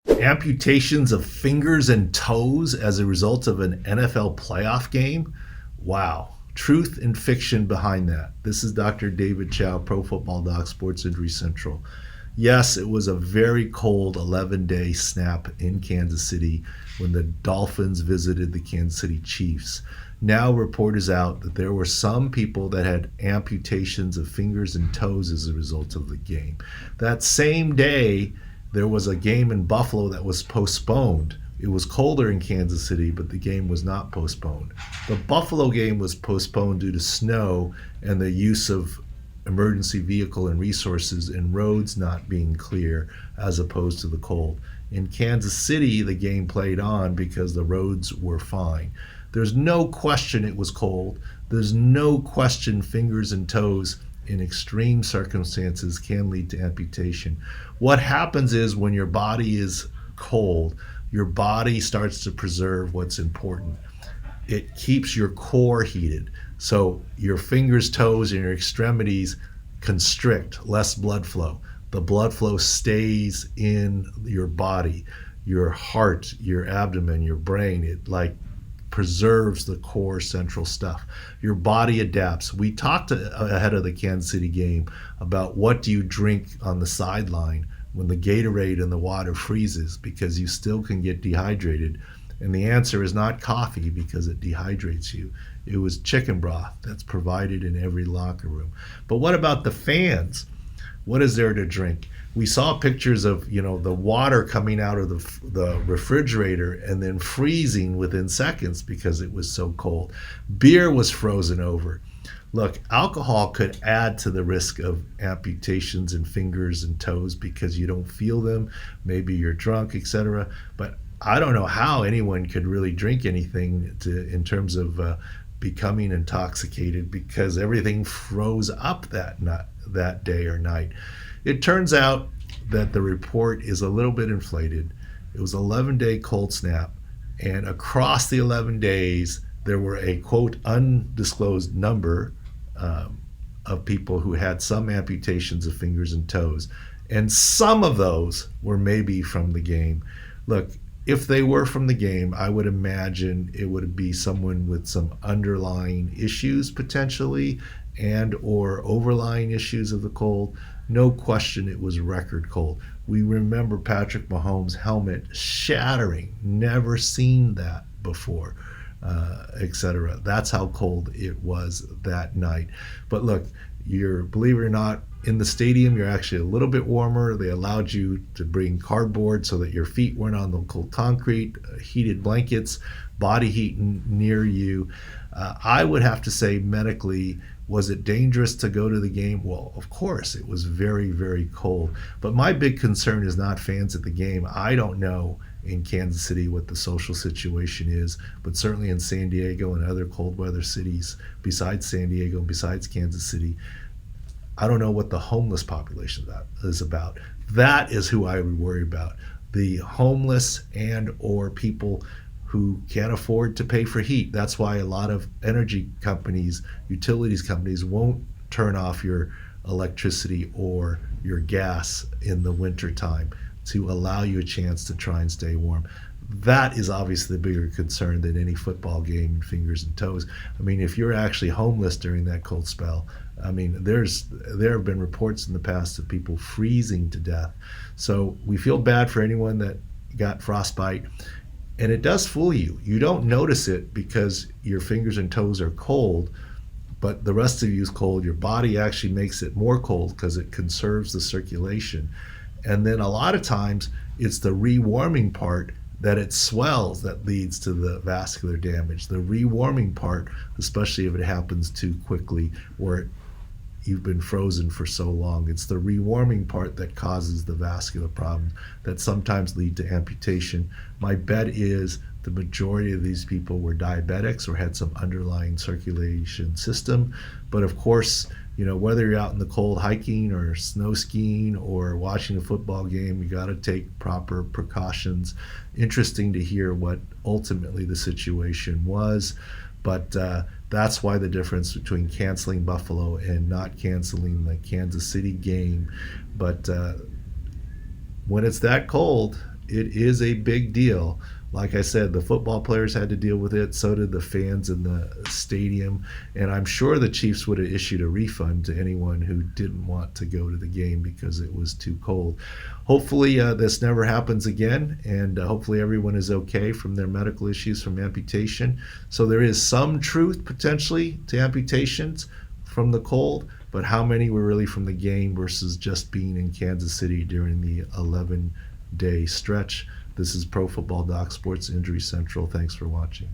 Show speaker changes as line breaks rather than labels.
Amputations of fingers and toes as a result of an NFL playoff game? Wow. Truth and fiction behind that. This is Dr. David Chow, Pro Football Doc, Sports Injury Central. Yes, it was a very cold 11-day snap in Kansas City when the Dolphins visited the Kansas City Chiefs. Now report is out that there were some people that had amputations of fingers and toes as a result of the game. That same day, there was a game in Buffalo that was postponed. It was colder in Kansas City, but the game was not postponed. The Buffalo game was postponed due to snow and the use of emergency vehicle and resources and roads not being clear as opposed to the cold. In Kansas City, the game played on because the roads were fine. There's no question it was cold. There's no question fingers and toes in extreme circumstances can lead to amputation. What happens is when your body is cold, your body starts to preserve what's important. It keeps your core heated. So your fingers, toes, and your extremities constrict, less blood flow. The blood flow stays in your body, your heart, your abdomen, your brain. It preserves the core central stuff. Your body adapts. We talked ahead of the Kansas City game about what do you drink on the sideline when the Gatorade and the water freezes, because you still can get dehydrated. And the answer is not coffee because it dehydrates you. It was chicken broth that's provided in every locker room. But what about the fans? What is there to drink? We saw pictures of, the water coming out of the refrigerator and then freezing within seconds because it was so cold. Beer was frozen over. Look, alcohol could add to the risk of amputations in fingers and toes because you don't feel them. Maybe you're drunk, etc. But I don't know how anyone could really drink anything in terms of becoming intoxicated because everything froze up that day or night. It turns out that the report is a little bit inflated. It was an 11-day cold snap, and across the 11 days, there were a, quote, undisclosed number of people who had some amputations of fingers and toes, and some of those were maybe from the game. Look, if they were from the game, I would imagine it would be someone with some underlying issues potentially and or overlying issues of the cold. No question it was record cold. We remember Patrick Mahomes' helmet shattering, never seen that before, etc. That's how cold it was that night. But look, believe it or not, in the stadium, you're actually a little bit warmer. They allowed you to bring cardboard so that your feet weren't on the cold concrete, heated blankets, body heat near you. I would have to say medically, was it dangerous to go to the game? Well, of course, it was very, very cold. But my big concern is not fans at the game. I don't know in Kansas City what the social situation is, but certainly in San Diego and other cold weather cities besides San Diego and besides Kansas City, I don't know what the homeless population is about. That is who I would worry about. The homeless and or people who can't afford to pay for heat. That's why a lot of energy companies, utilities companies won't turn off your electricity or your gas in the winter time to allow you a chance to try and stay warm. That is obviously the bigger concern than any football game and fingers and toes. I mean, if you're actually homeless during that cold spell, I mean, there have been reports in the past of people freezing to death. So we feel bad for anyone that got frostbite. And it does fool you. You don't notice it because your fingers and toes are cold, but the rest of you is cold. Your body actually makes it more cold because it conserves the circulation. And then a lot of times it's the rewarming part that it swells that leads to the vascular damage. The rewarming part, especially if it happens too quickly or you've been frozen for so long. It's the rewarming part that causes the vascular problems that sometimes lead to amputation. My bet is the majority of these people were diabetics or had some underlying circulation system. But of course, whether you're out in the cold hiking or snow skiing or watching a football game, you got to take proper precautions. Interesting to hear what ultimately the situation was. But that's why the difference between canceling Buffalo and not canceling the Kansas City game. But when it's that cold, it is a big deal. Like I said, the football players had to deal with it, so did the fans in the stadium, and I'm sure the Chiefs would have issued a refund to anyone who didn't want to go to the game because it was too cold. Hopefully, this never happens again, and hopefully, everyone is okay from their medical issues from amputation. So, there is some truth potentially to amputations from the cold, but how many were really from the game versus just being in Kansas City during the 11-day stretch? This is Pro Football Doc Sports Injury Central. Thanks for watching.